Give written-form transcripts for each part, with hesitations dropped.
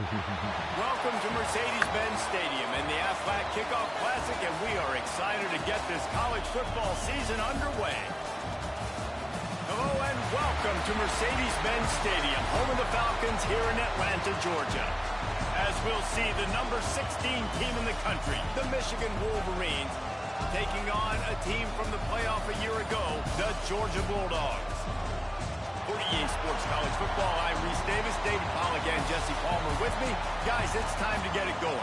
Welcome to Mercedes-Benz Stadium in the Aflac Kickoff Classic, and we are excited to get this college football season underway. Hello and welcome to Mercedes-Benz Stadium, home of the Falcons here in Atlanta, Georgia. As we'll see the number 16 team in the country, the Michigan Wolverines, taking on a team from the playoff a year ago, the Georgia Bulldogs. For EA Sports College Football, I'm Reese Davis, David Pollack, and Jesse Palmer with me. Guys, it's time to get it going.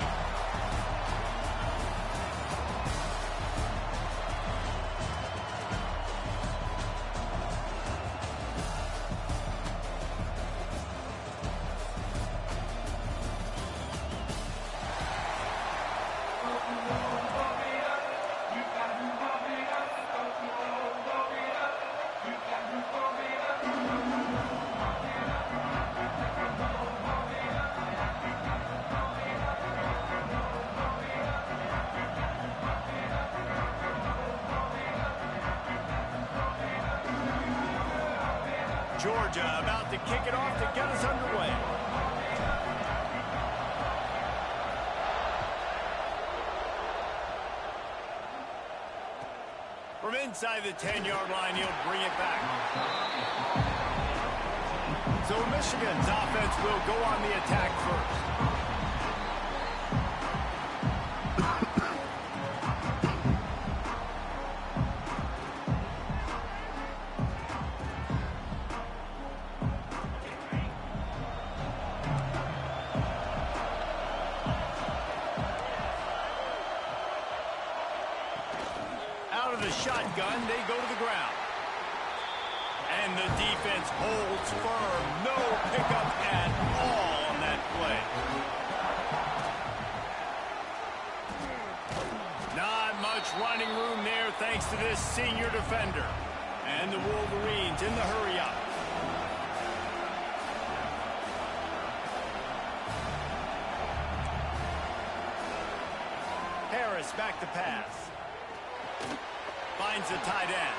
Georgia about to kick it off to get us underway. From inside the 10-yard line, he'll bring it back. So Michigan's offense will go on the attack first. Out of the shotgun, they go to the ground. And the defense holds firm. No pickup at all on that play. Not much running room there thanks to this senior defender. And the Wolverines in the hurry up. Harris back to pass. Finds the tight end.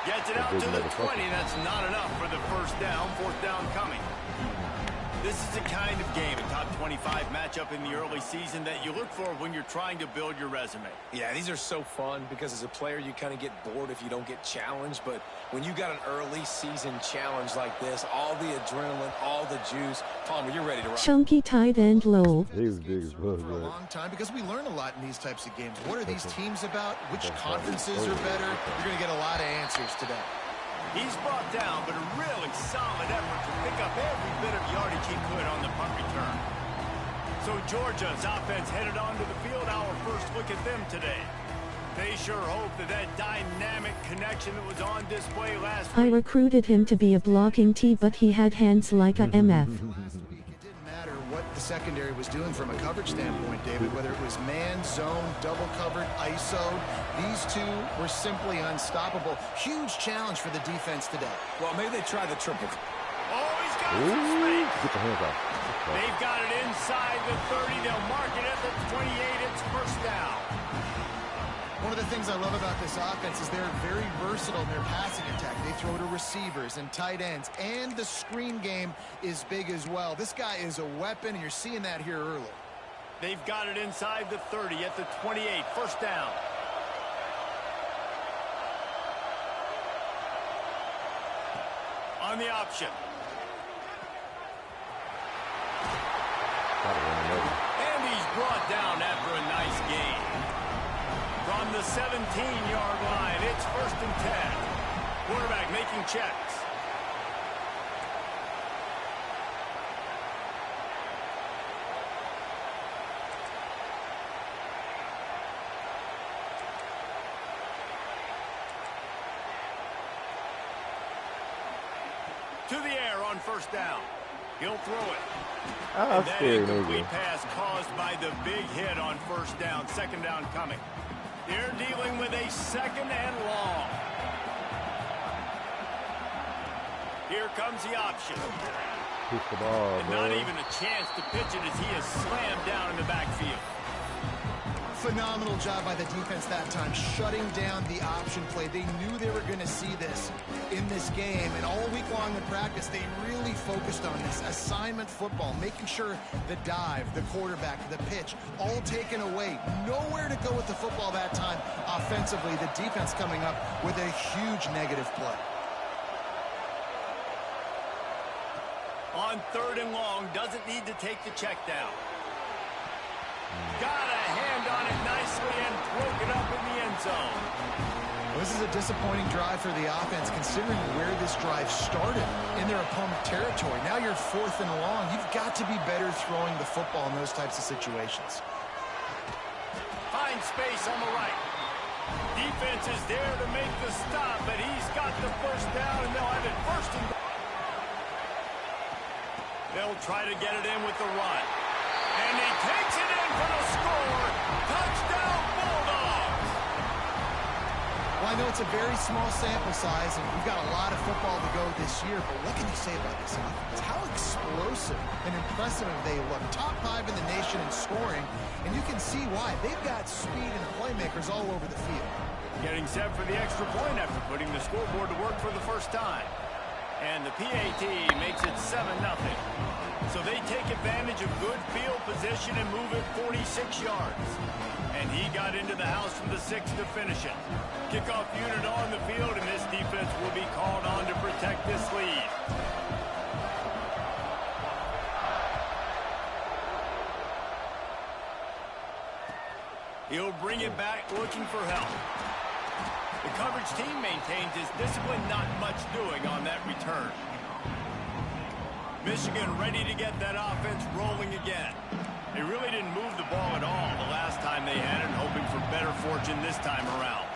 Gets it out to the 20. That's not enough for the first down. Fourth down coming. This is the kind of game, a top 25 matchup in the early season that you look for when you're trying to build your resume. Yeah, these are so fun because as a player, you kind of get bored if you don't get challenged. But when you got an early season challenge like this, all the adrenaline, all the juice, Palmer, you're ready to rock. Chunky tight end low. He's big as well, for a long time because we learn a lot in these types of games. What are these teams about? Which conferences are better? You're going to get a lot of answers today. He's brought down, but a really solid effort to pick up every bit of yardage he could on the punt return. So Georgia's offense headed onto the field. Our first look at them today. They sure hope that that dynamic connection that was on display last week. I recruited him to be a blocking T, but he had hands like a MF. What the secondary was doing from a coverage standpoint, David, whether it was man, zone, double covered, ISO, these two were simply unstoppable. Huge challenge for the defense today. Well, maybe they try the triple. Oh, he's got some space. Get the hands off. They've got it inside the 30. They'll mark it at the 28. It's first down. One of the things I love about this offense is they're very versatile in their passing attack. They throw to receivers and tight ends, and the screen game is big as well. This guy is a weapon, and you're seeing that here early. They've got it inside the 30 at the 28. First down. On the option. And he's brought down after a nice gain. From the 17-yard line, it's first and 10. Quarterback making checks. To the air on first down. He'll throw it. And that incomplete pass caused by the big hit on first down. Second down coming. They're dealing with a second and long. Here comes the option. Push the ball, and not even a chance to pitch it as he is slammed down in the backfield. Phenomenal job by the defense that time, shutting down the option play. They knew they were going to see this in this game, and all week long in practice, they really focused on this assignment football, making sure the dive, the quarterback, the pitch, all taken away. Nowhere to go with the football that time offensively. The defense coming up with a huge negative play. On 3rd and long, doesn't need to take the check down. Got a hand on it nicely and broke it up in the end zone. This is a disappointing drive for the offense, considering where this drive started in their opponent territory. Now you're 4th and long. You've got to be better throwing the football in those types of situations. Finds space on the right. Defense is there to make the stop, but he's got the first down, and they'll have it 1st and goal. They'll try to get it in with the run. And he takes it in for the score. Touchdown, Bulldogs. Well, I know it's a very small sample size, and we've got a lot of football to go this year, but what can you say about this offense? How explosive and impressive they look. Top 5 in the nation in scoring, and you can see why. They've got speed and playmakers all over the field. Getting set for the extra point after putting the scoreboard to work for the first time. And the PAT makes it 7-0. So they take advantage of good field position and move it 46 yards. And he got into the house from the 6 to finish it. Kickoff unit on the field, and this defense will be called on to protect this lead. He'll bring it back looking for help. The coverage team maintains his discipline, not much doing on that return. Michigan ready to get that offense rolling again. They really didn't move the ball at all the last time they had it, hoping for better fortune this time around.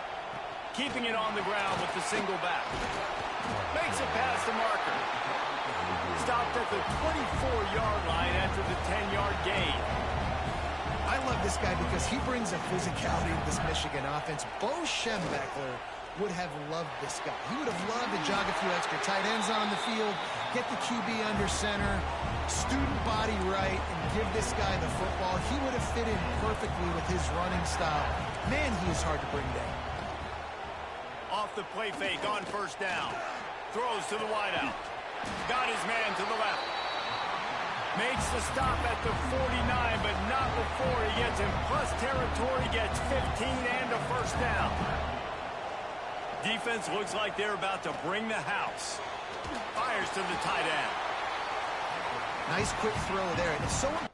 Keeping it on the ground with the single back. Makes a pass to Marker. Stopped at the 24-yard line after the 10-yard gain. I love this guy because he brings a physicality to this Michigan offense. Bo Schembechler would have loved this guy. He would have loved to jog a few extra tight ends on the field, get the QB under center, student body right, and give this guy the football. He would have fit in perfectly with his running style. Man, he is hard to bring down. Off the play fake on 1st down. Throws to the wideout. Got his man to the left. Makes the stop at the 49, but not before he gets in plus territory, gets 15 and a 1st down. Defense looks like they're about to bring the house. Fires to the tight end. Nice quick throw there. It's so important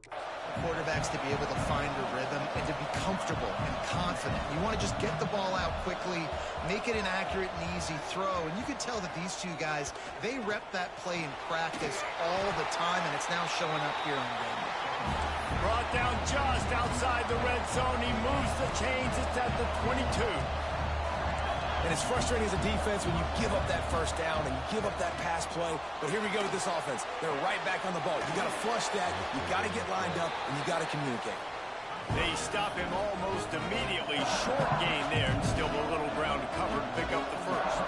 for quarterbacks to be able to find a rhythm and to be comfortable and confident. You want to just get the ball out quickly, make it an accurate and easy throw. And you can tell that these two guys, they rep that play in practice all the time, and it's now showing up here on game. Brought down just outside the red zone. He moves the chains. It's at the 22. And it's frustrating as a defense when you give up that 1st down and you give up that pass play. But here we go with this offense. They're right back on the ball. You got to flush that. You got to get lined up, and you got to communicate. They stop him almost immediately. Short gain there, and still a little ground to cover to pick up the 1st.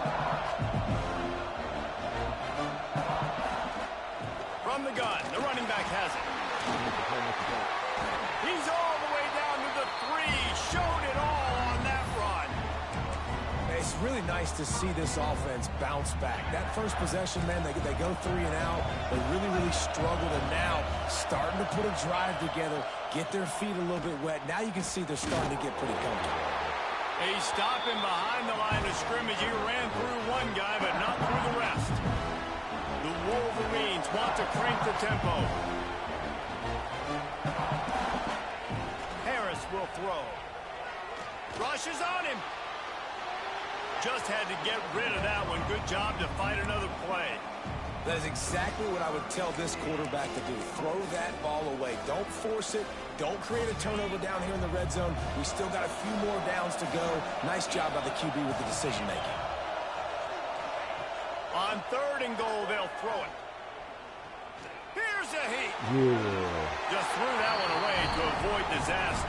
From the gun, the running back has it. He's all the way down to the 3. Showed it all on that run. It's really nice to see this offense bounce back. That first possession, man, they go 3 and out. They really struggled, and now starting to put a drive together, get their feet a little bit wet. Now you can see they're starting to get pretty comfortable. They stop him behind the line of scrimmage. He ran through one guy, but not through the rest. The Wolverines want to crank the tempo. Harris will throw. Rushes on him. Just had to get rid of that one. Good job to fight another play. That is exactly what I would tell this quarterback to do. Throw that ball away. Don't force it. Don't create a turnover down here in the red zone. We still got a few more downs to go. Nice job by the QB with the decision-making. On 3rd and goal, they'll throw it. Here's a heat. Yeah. Just threw that one away to avoid disaster.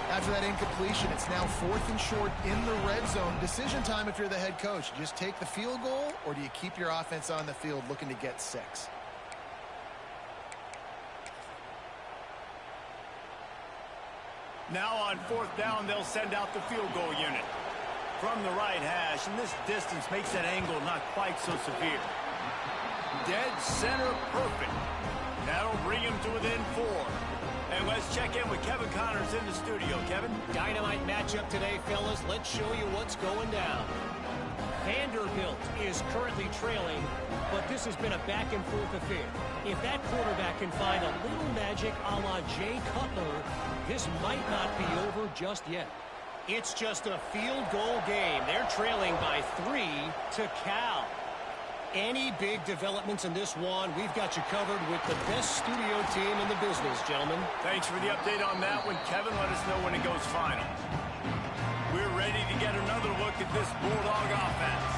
After that incompletion, it's now 4th and short in the red zone. Decision time if you're the head coach. You just take the field goal, or do you keep your offense on the field looking to get 6? Now on 4th down, they'll send out the field goal unit. From the right hash, and this distance makes that angle not quite so severe. Dead center perfect. That'll bring him to within 4. And let's check in with Kevin Connors in the studio. Kevin? Dynamite matchup today, fellas. Let's show you what's going down. Vanderbilt is currently trailing, but this has been a back-and-forth affair. If that quarterback can find a little magic a la Jay Cutler, this might not be over just yet. It's just a field goal game. They're trailing by 3 to Cal. Any big developments in this one, we've got you covered with the best studio team in the business, gentlemen. Thanks for the update on that one, Kevin. Let us know when it goes final. We're ready to get another look at this Bulldog offense.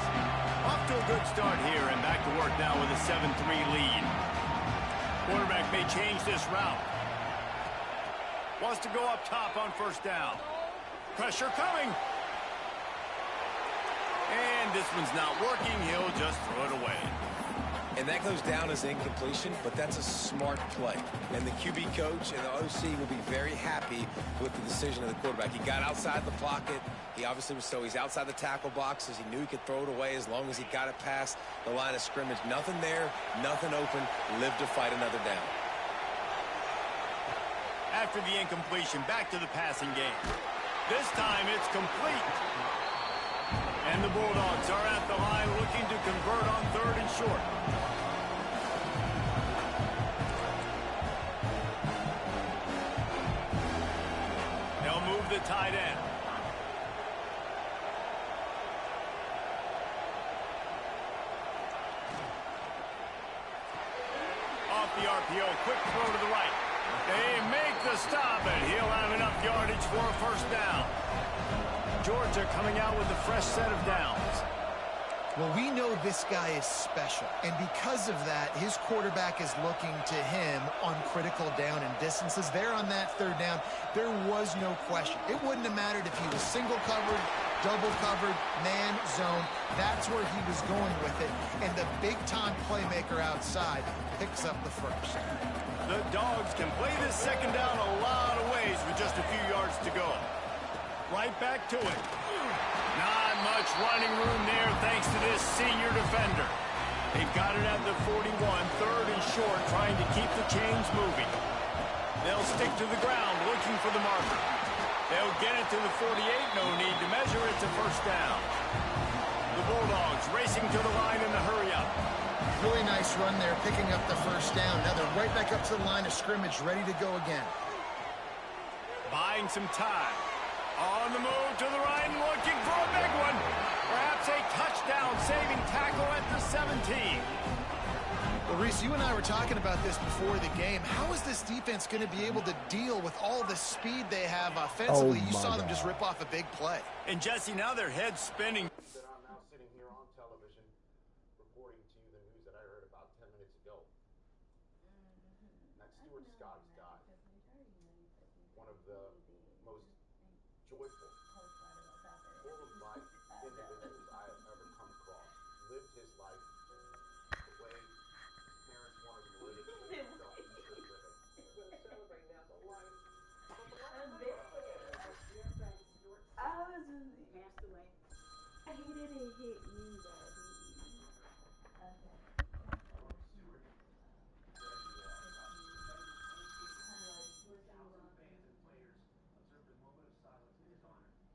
Off to a good start here and back to work now with a 7-3 lead. Quarterback may change this route. Wants to go up top on 1st down. Pressure coming. And this one's not working. He'll just throw it away. And that goes down as incompletion, but that's a smart play. And the QB coach and the OC will be very happy with the decision of the quarterback. He got outside the pocket. He obviously was he's outside the tackle boxes. He knew he could throw it away as long as he got it past the line of scrimmage. Nothing there, nothing open. Live to fight another down. After the incompletion, back to the passing game. This time it's complete. And the Bulldogs are at the line looking to convert on 3rd and short. They'll move the tight end. Off the RPO, quick throw to the right. They make the stop, and he'll have enough yardage for a 1st down. Georgia coming out with a fresh set of downs. Well, we know this guy is special, and because of that, his quarterback is looking to him on critical down and distances. There on that 3rd down, there was no question. It wouldn't have mattered if he was single covered, double covered, man, zone. That's where he was going with it, and the big-time playmaker outside picks up the 1st. The Dogs can play this 2nd down a lot of ways with just a few yards to go. Right back to it. Not much running room there thanks to this senior defender. They've got it at the 41, 3rd and short, trying to keep the chains moving. They'll stick to the ground looking for the marker. They'll get it to the 48, no need to measure it to 1st down. The Bulldogs racing to the line in the hurry-up. Really nice run there, picking up the 1st down. Now they're right back up to the line of scrimmage, ready to go again. Buying some time. On the move to the right, looking for a big one. Perhaps a touchdown-saving tackle at the 17. Well, Reese, you and I were talking about this before the game. How is this defense going to be able to deal with all the speed they have offensively? You saw them just rip off a big play. And, Jesse, now their head's spinning. I'm now sitting here on television reporting to you the news that I heard about 10 minutes ago. That Stuart Scott has died. One of the most joyful, full of life individuals I have ever come across. Lived his life the way his parents wanted him to live it, the way he felt he should live it. We're going to celebrate now the life of the last dear friend Stuart Scott. Passed away. He didn't hit you, though. Okay. Fans and players observed a moment of silence in his honor.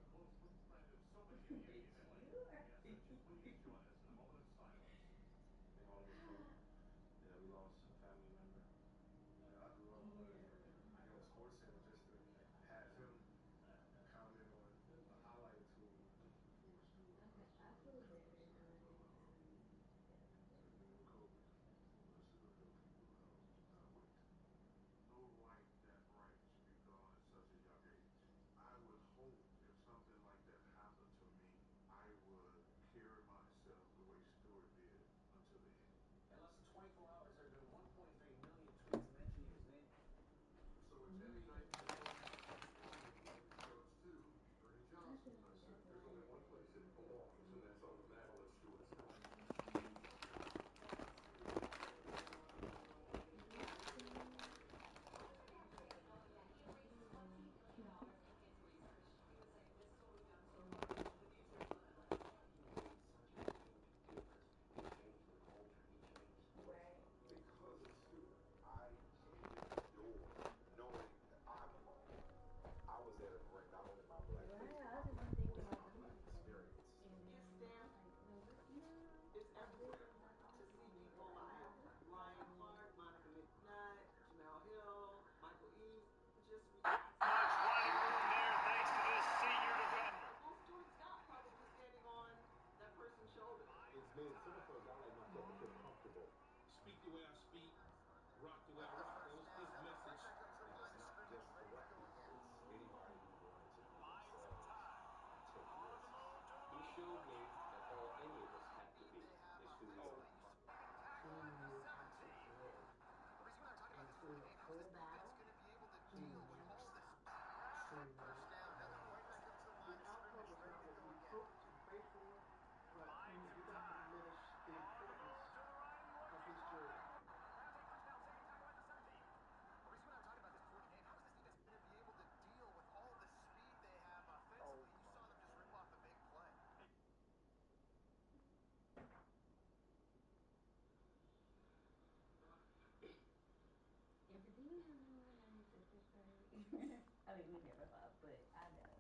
I mean, we never fought, but I know.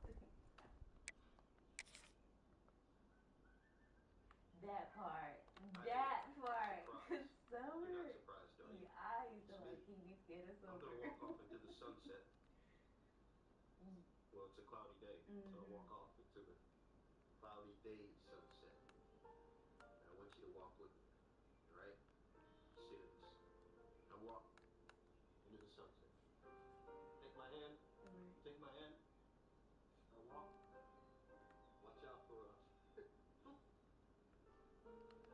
That part. Cause Summer. You're not surprised, are you? Yeah, I used to It's like me. he be scared of Summer. I'm gonna walk off into the sunset. Mm. Well, it's a cloudy day, so I'll Mhm. walk off into the cloudy day sunset. And I want you to walk with me, all right? Say this. I walk into the sunset. Take my hand. Right. Take my hand. I walk. Watch out for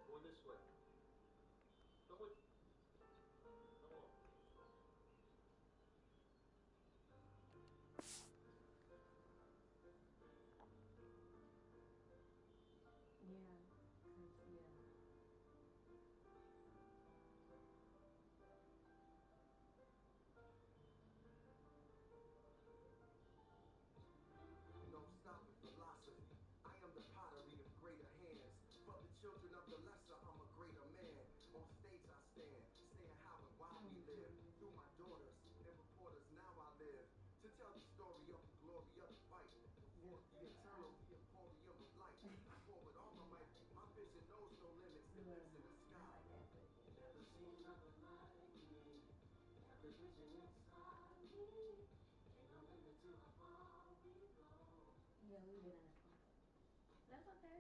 going this way. Come with me. Come on. Yeah. Cause yeah. No stopping philosophy. I am the pottery of greater hands. For the children of the lesser, I'm a greater man. On stage I stand, staying how and why we live. Through my daughters and reporters, now I live. To tell the story of the glory of the fight. Before the eternal, the emporium of light. I pour with all my might. My vision knows no limits. It lives in the sky. Never seen nothing like me. Got the vision inside me. Ain't no limit to how far we go. Yeah, we've been in a song. That's okay.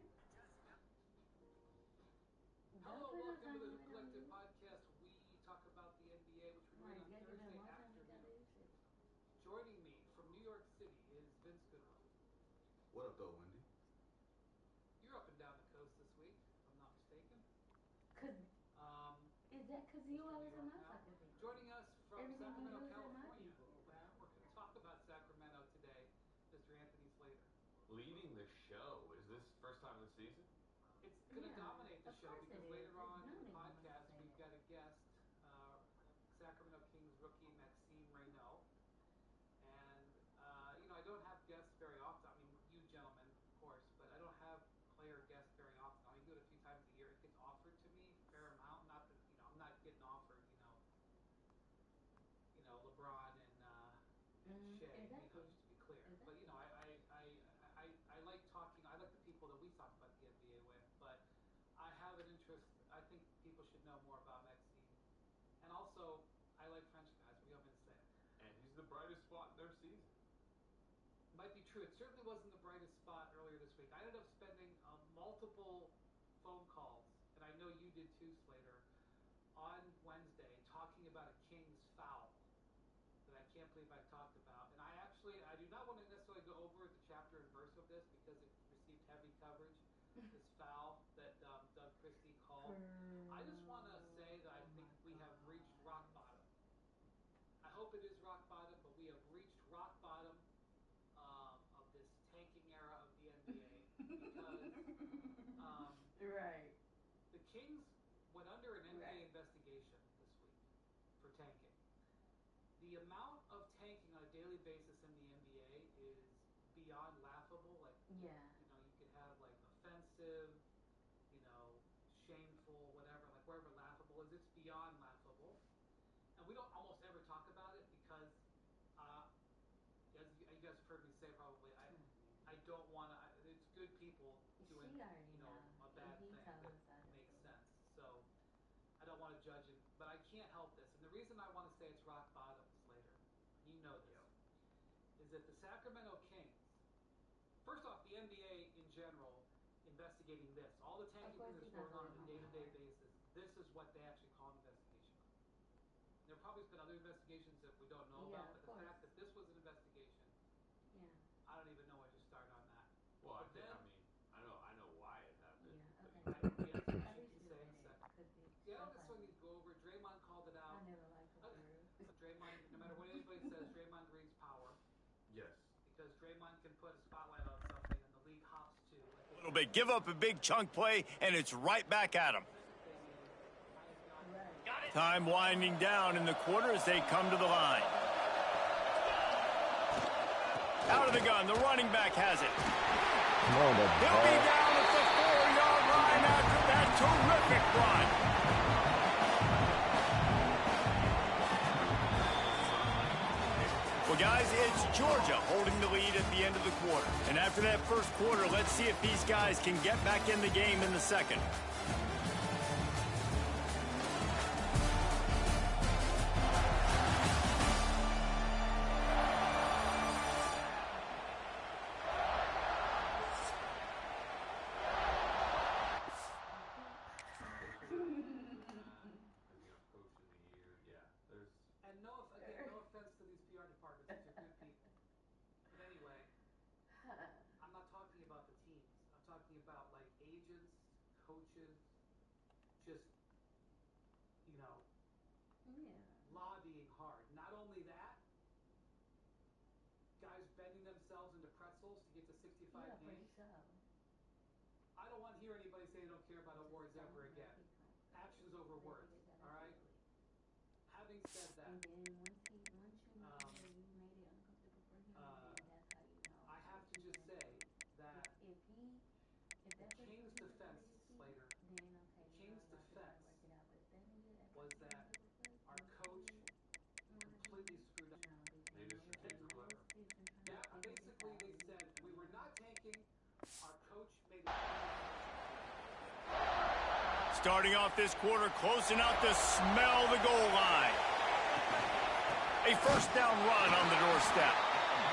Hello, welcome to the Hoop Collective podcast. We talk about the NBA, which we read on Thursday afternoon. Joining me from New York City is Vince Goodwin. What up, though, Wendy? You're up and down the coast this week, if I'm not mistaken. Is that because you always in my fucking thing? Joining us from Everything Sacramento, you do is in my California. people, bro. We're going to talk about Sacramento today, Mr. Anthony Slater. Leading the show. Is this first time of the season? It's going to dominate the show because later on in the Nobody wants to podcast say we've that. got a guest, Sacramento Kings rookie Maxime Reynaud. And, I don't have guests very often. I mean, you gentlemen, of course, but I don't have player guests very often. I do it a few times a year. It gets offered to me a fair amount. Not that, I'm not getting offered, LeBron and Shea, Exactly. just to be clear. Exactly. But, I like talking, I like the people that we talk about the NBA with, but I have an interest, I think people should know more about Maxime. And also, I like French guys, we haven't said it. And he's the brightest spot in their season. Might be true. It certainly wasn't the brightest spot earlier this week. I ended up spending multiple phone calls, and I know you did too, Slater, on Wednesday talking about a Kings foul that I can't believe I talked about. And I do not want to necessarily go over the chapter and verse of this because it received heavy coverage, this foul that Doug Christie called. I just want to say that I think we have reached rock bottom. I hope it is rock bottom, but we have reached rock bottom of this tanking era of the NBA because Right. the Kings went under an NBA investigation this week for tanking. The amount of tanking on a daily basis in the NBA is beyond laughable. Like, Yeah. You could have like offensive, shameful, whatever, like wherever laughable is, it's beyond laughable. And we don't almost ever talk about it because, as you guys have heard me say probably, I don't want to, it's good people doing, a bad thing that makes sense. So I don't want to judge it, but I can't help this. And the reason I want to say it's rock bottom, Slater, you know this, is that the Sacramento Kings, first off, the NBA in general, investigating this, all the tanking that's going on a day-to-day basis, this is what they actually call an investigation. There probably been other investigations that we don't know about, but the fact that this was an investigation, I don't even know where to start on that. Well, I know why it happened. Yeah, okay. Yes, you can say in a second. Yeah, I don't necessarily need to go over it. Draymond called it out. I never liked it. Draymond, no matter what anybody says, Draymond brings power. Yes. Because Draymond can put a spotlight on something and the league hops to. A little bit, give up a big chunk play, and it's right back at him. Time winding down in the quarter as they come to the line. Out of the gun, the running back has it. He'll be down at the 4-yard line after that terrific run. Well, Well, guys, it's Georgia holding the lead at the end of the quarter. And after that first quarter, let's see if these guys can get back in the game in the second. About like agents, coaches, just, you know, lobbying hard. Not only that, guys bending themselves into pretzels to get to 65 games. I don't want to hear anybody say they don't care about awards ever again. Actions over words, all right? Having said that, I have to just say that the Kings' defense, Slater, the Kings' defense was that our coach completely screwed up. Made us clever. Yeah, basically they said we were not tanking. Our coach made it. Starting off this quarter, close enough to smell the goal line. A first down run on the doorstep.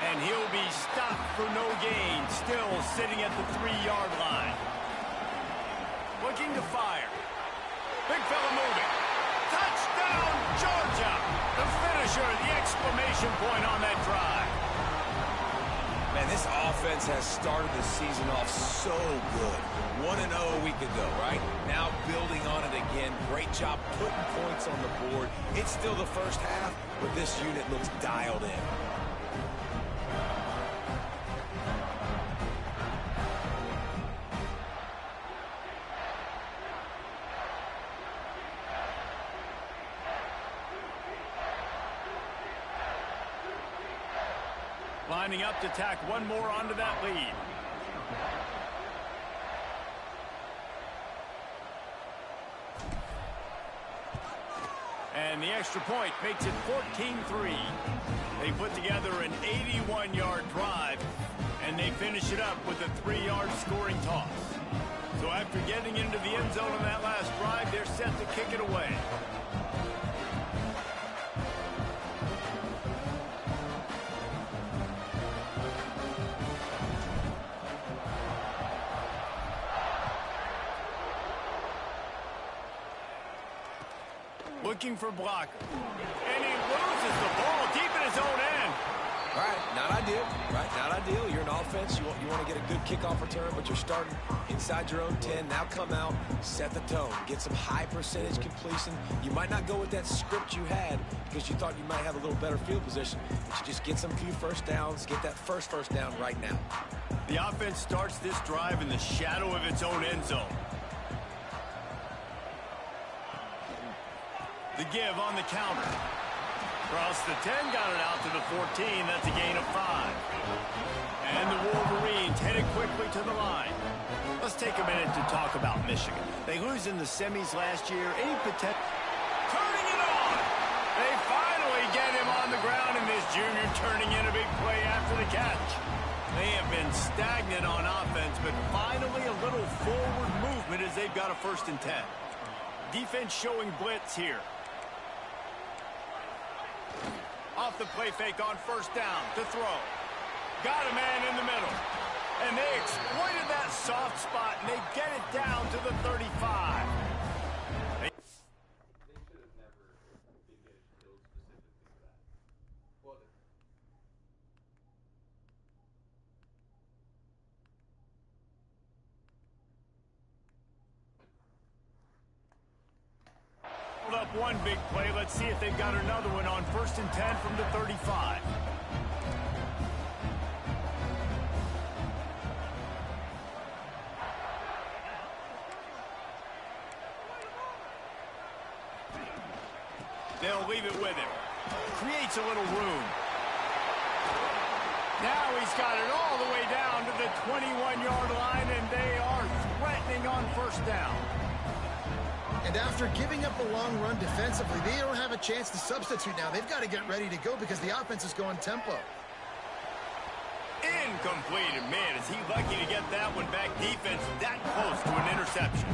And he'll be stopped for no gain, still sitting at the 3-yard line. Looking to fire. Big fella moving. Touchdown, Georgia! The finisher, the exclamation point on that drive. Man, this offense has started the season off so good. 1-0 a week ago, right? Now building on it again. Great job putting points on the board. It's still the first half, but this unit looks dialed in. Lining up to tack one more onto that lead. And the extra point makes it 14-3. They put together an 81-yard drive, and they finish it up with a 3-yard scoring toss. So after getting into the end zone on that last drive, they're set to kick it away. Looking for blocker. And he loses the ball deep in his own end. Right, not ideal. Right, not ideal. You're an offense. You want to get a good kickoff return, but you're starting inside your own 10. Now come out, set the tone, get some high percentage completion. You might not go with that script you had because you thought you might have a little better field position, but you just get some few first downs, get that first down right now. The offense starts this drive in the shadow of its own end zone. The give on the counter. Across the 10, got it out to the 14. That's a gain of 5. And the Wolverines headed quickly to the line. Let's take a minute to talk about Michigan. They lose in the semis last year. Any potential? Turning it on! They finally get him on the ground, and this junior turning in a big play after the catch. They have been stagnant on offense, but finally a little forward movement as they've got a 1st and 10. Defense showing blitz here. Off the play fake on 1st down to throw. Got a man in the middle. And they exploited that soft spot, and they get it down to the 35. They should have never been getting killed specifically for that. Well, up one big play. Let's see if they've got another one on 1st and 10 from the 35. They'll leave it with him. Creates a little room. Now he's got it all the way down to the 21-yard line, and they are threatening on 1st down. And after giving up the long run defensively, they don't have a chance to substitute now. They've got to get ready to go because the offense is going tempo. Incomplete. And man, is he lucky to get that one back. Defense that close to an interception.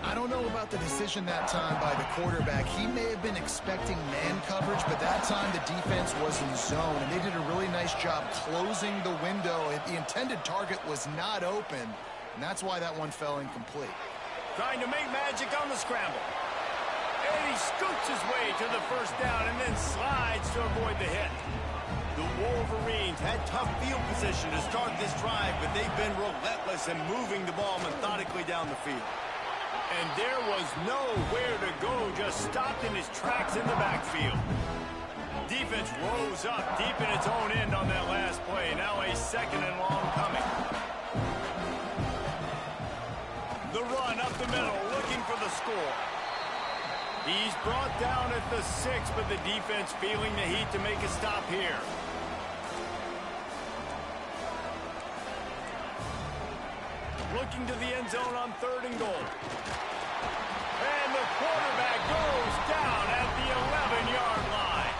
I don't know about the decision that time by the quarterback. He may have been expecting man coverage, but that time the defense was in zone, and they did a really nice job closing the window. The intended target was not open, and that's why that one fell incomplete. Trying to make magic on the scramble. And he scoots his way to the first down and then slides to avoid the hit. The Wolverines had tough field position to start this drive, but they've been relentless in moving the ball methodically down the field. And there was nowhere to go, just stopped in his tracks in the backfield. Defense rose up deep in its own end on that last play. Now a 2nd and long coming. The run up the middle, looking for the score. He's brought down at the 6, but the defense feeling the heat to make a stop here. Looking to the end zone on 3rd and goal. And the quarterback goes down at the 11-yard line.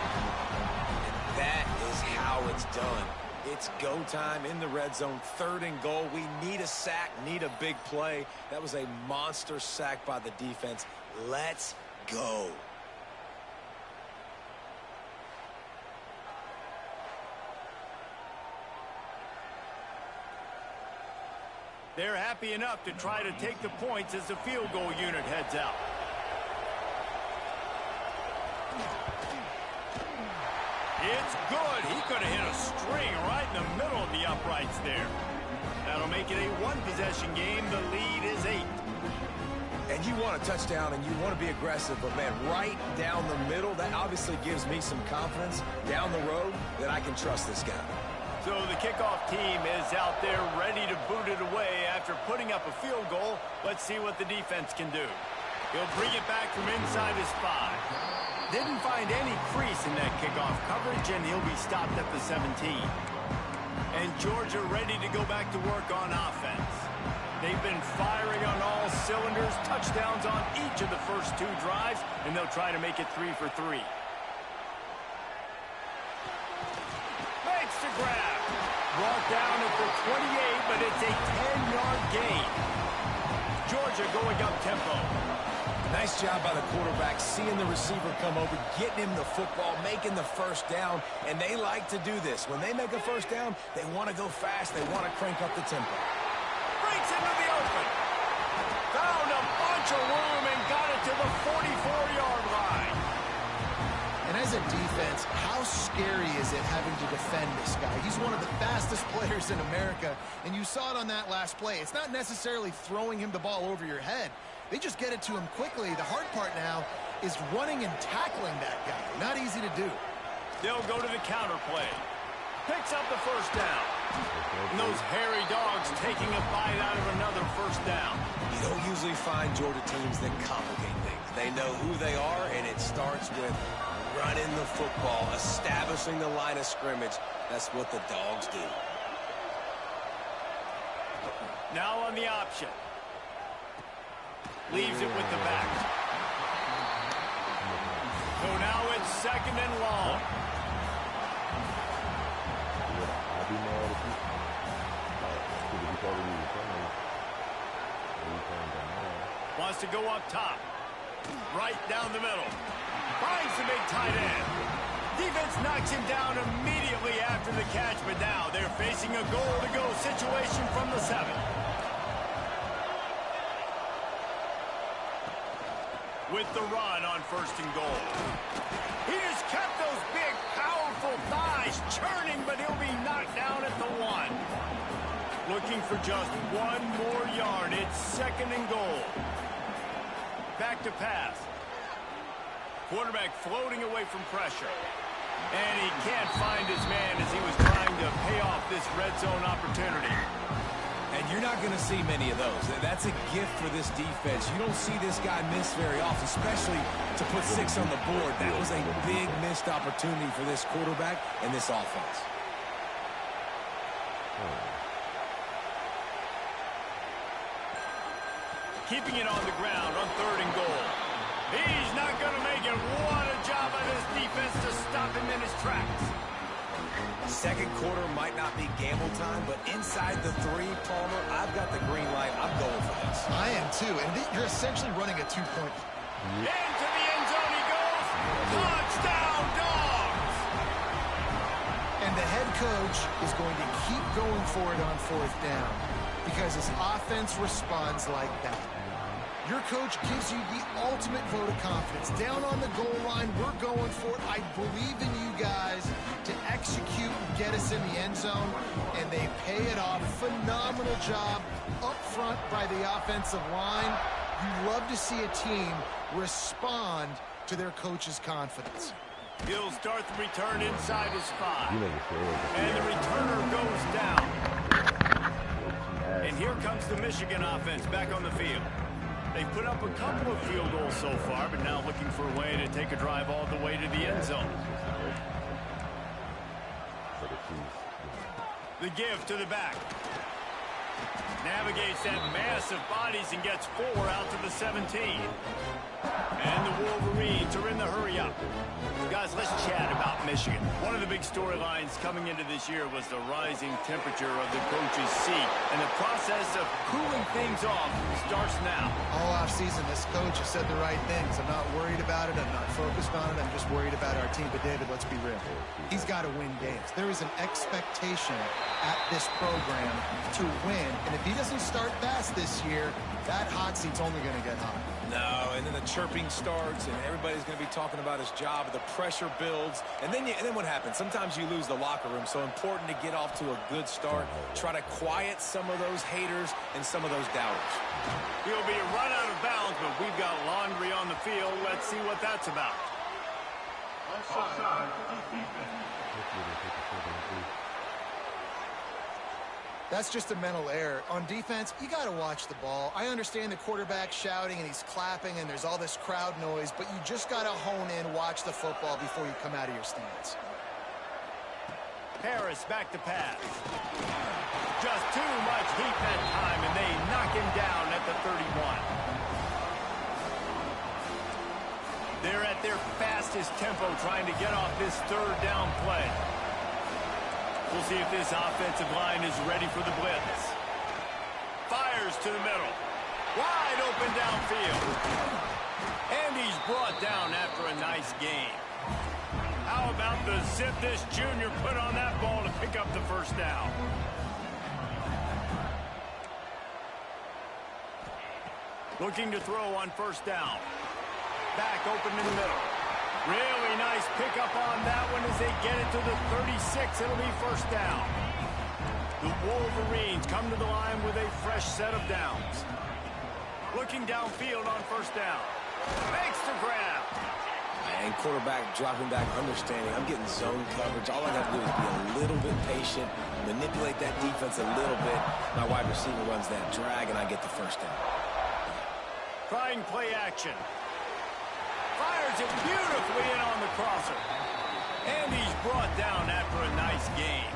And that is how it's done. It's go time in the red zone, 3rd and goal. We need a sack, need a big play. That was a monster sack by the defense. Let's go. They're happy enough to try to take the points as the field goal unit heads out. It's good. He could have hit a string right in the middle of the uprights there. That'll make it a 1-possession game. The lead is 8. And you want a touchdown and you want to be aggressive, but man, right down the middle, that obviously gives me some confidence down the road that I can trust this guy. So the kickoff team is out there ready to boot it away after putting up a field goal. Let's see what the defense can do. He'll bring it back from inside his 5. Didn't find any crease in that kickoff coverage, and he'll be stopped at the 17. And Georgia ready to go back to work on offense. They've been firing on all cylinders, touchdowns on each of the first 2 drives, and they'll try to make it 3 for 3. Makes the grab. Brought down at the 28, but it's a 10-yard gain. Georgia going up tempo. Nice job by the quarterback, seeing the receiver come over, getting him the football, making the first down, and they like to do this. When they make a first down, they want to go fast. They want to crank up the tempo. Breaks into the open. Found a bunch of room and got it to the 44-yard line. And as a defense, how scary is it having to defend this guy? He's one of the fastest players in America, and you saw it on that last play. It's not necessarily throwing him the ball over your head. They just get it to him quickly. The hard part now is running and tackling that guy. Not easy to do. They'll go to the counter play. Picks up the first down. And those hairy dogs taking a bite out of another first down. You don't usually find Georgia teams that complicate things. They know who they are, and it starts with running the football, establishing the line of scrimmage. That's what the dogs do. Now on the option. Leaves it with the back. So now it's 2nd and long. Wants to go up top. Right down the middle. Finds the big tight end. Defense knocks him down immediately after the catch, but now they're facing a goal-to-go situation from the 7. With the run on 1st and goal. He just kept those big, powerful thighs churning, but he'll be knocked down at the 1. Looking for just 1 more yard. It's 2nd and goal. Back to pass. Quarterback floating away from pressure. And he can't find his man as he was trying to pay off this red zone opportunity. And you're not going to see many of those. That's a gift for this defense. You don't see this guy miss very often, especially to put 6 on the board. That was a big missed opportunity for this quarterback and this offense. keeping it on the ground on 3rd and goal. He's not going to make it. What a job by this defense to stop him in his tracks. Second quarter might not be gamble time, but inside the 3, Palmer, I've got the green light. I'm going for this. I am too, and you're essentially running a 2-point. Into the end zone he goes. Touchdown, Dogs! And the head coach is going to keep going for it on 4th down because his offense responds like that. Your coach gives you the ultimate vote of confidence. Down on the goal line, we're going for it. I believe in you guys to execute and get us in the end zone, and they pay it off. Phenomenal job up front by the offensive line. You love to see a team respond to their coach's confidence. He'll start the return inside his 5. And the returner goes down. And here comes the Michigan offense back on the field. They've put up a couple of field goals so far, but now looking for a way to take a drive all the way to the end zone. The give to the back. Navigates that mass of bodies and gets 4 out to the 17. And the Wolverines are in the hurry up. Guys, let's chat about Michigan. One of the big storylines coming into this year was the rising temperature of the coach's seat. And the process of cooling things off starts now. All offseason, this coach has said the right things. I'm not worried about it. I'm not focused on it. I'm just worried about our team. But, David, let's be real. He's got to win games. There is an expectation at this program to win. And if he doesn't start fast this year, that hot seat's only going to get hot. No, and then the chirping starts, and everybody's going to be talking about his job. The pressure builds, and then what happens? Sometimes you lose the locker room, so important to get off to a good start. Try to quiet some of those haters and some of those doubters. He'll be run out of bounds, but we've got laundry on the field. Let's see what that's about. That's just a mental error. On defense, you got to watch the ball. I understand the quarterback shouting and he's clapping and there's all this crowd noise, but you just got to hone in, watch the football before you come out of your stance. Harris back to pass. Just too much heat that time, and they knock him down at the 31. They're at their fastest tempo trying to get off this 3rd down play. We'll see if this offensive line is ready for the blitz. Fires to the middle. Wide open downfield. And he's brought down after a nice gain. How about the zip this junior put on that ball to pick up the 1st down? Looking to throw on 1st down. Back open in the middle. Really nice pickup on that one as they get it to the 36. It'll be 1st down. The Wolverines come to the line with a fresh set of downs. Looking downfield on 1st down. Makes the grab. And quarterback dropping back, understanding I'm getting zone coverage. All I got to do is be a little bit patient, manipulate that defense a little bit. My wide receiver runs that drag, and I get the 1st down. Trying play action. Fires it beautifully in on the crosser. And he's brought down after a nice gain.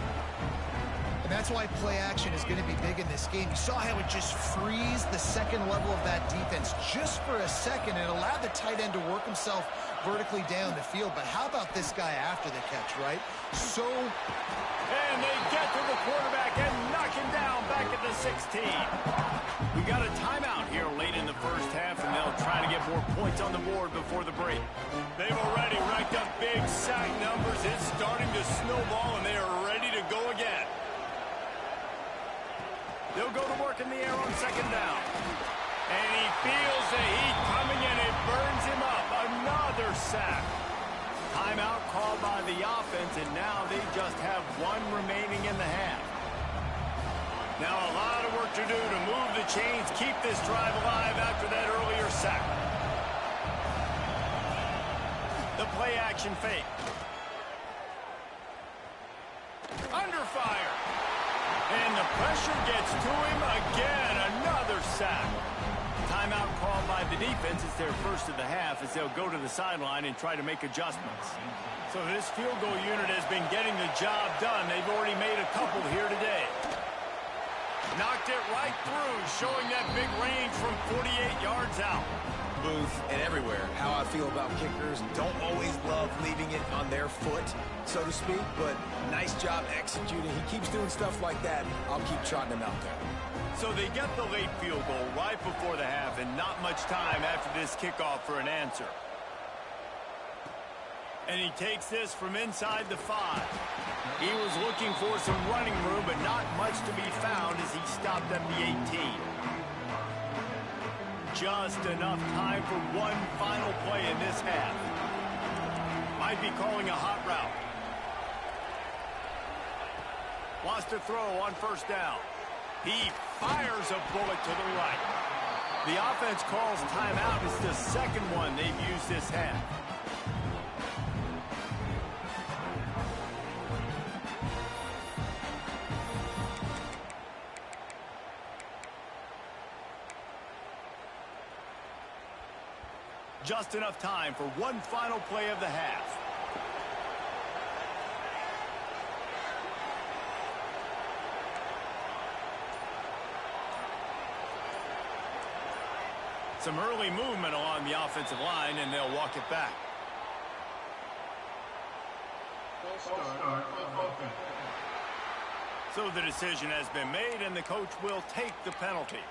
And that's why play action is going to be big in this game. You saw how it just frees the second level of that defense just for a second. It allowed the tight end to work himself vertically down the field. But how about this guy after the catch, right? And they get to the quarterback and knock him down back at the 16. We got a timeout here late in the 1st half, and they'll try to get more points on the board before the break. They've already racked up big sack numbers. It's starting to snowball, and they are ready to go again. They'll go to work in the air on 2nd down. And he feels the heat coming, and it burns him up. Another sack. Timeout called by the offense, and now they just have 1 remaining in the half. Now a lot of work to do to move the chains, keep this drive alive after that earlier sack. The play action fake. Under fire. And the pressure gets to him again. Another sack. Timeout called by the defense. It's their 1st of the half as they'll go to the sideline and try to make adjustments. So this field goal unit has been getting the job done. They've already made a couple here today. Knocked it right through, showing that big range from 48 yards out. Booth and everywhere. How I feel about kickers. Don't always love leaving it on their foot, so to speak, but nice job executing. He keeps doing stuff like that. I'll keep trotting him out there. So they get the late field goal right before the half and not much time after this kickoff for an answer. And he takes this from inside the 5. He was looking for some running room, but not much to be found as he stopped at the 18. Just enough time for one final play in this half. Might be calling a hot route. Wants to throw on first down. He fires a bullet to the right. The offense calls timeout. It's the second one they've used this half. Just enough time for one final play of the half. Some early movement along the offensive line, and they'll walk it back. So the decision has been made, and the coach will take the penalty.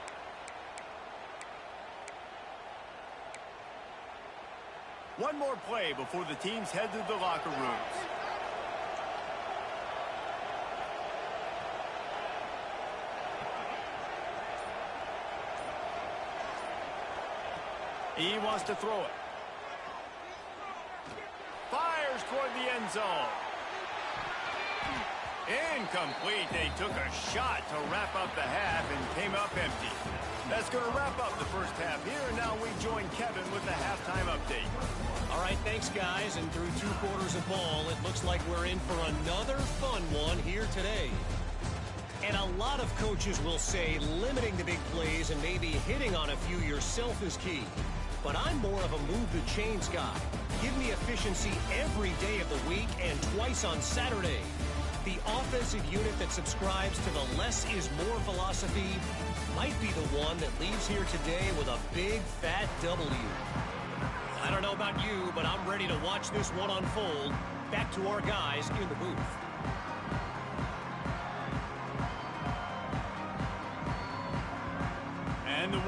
One more play before the teams head to the locker rooms. He wants to throw it. Fires toward the end zone. Incomplete. They took a shot to wrap up the half and came up empty. That's going to wrap up the first half here, and now we join Kevin with the halftime update. All right, thanks, guys. And through 2 quarters of ball, it looks like we're in for another fun one here today. And a lot of coaches will say limiting the big plays and maybe hitting on a few yourself is key. But I'm more of a move the chains guy. Give me efficiency every day of the week and twice on Saturday. The offensive unit that subscribes to the less is more philosophy might be the one that leaves here today with a big fat W. I don't know about you, but I'm ready to watch this one unfold. Back to our guys in the booth. And the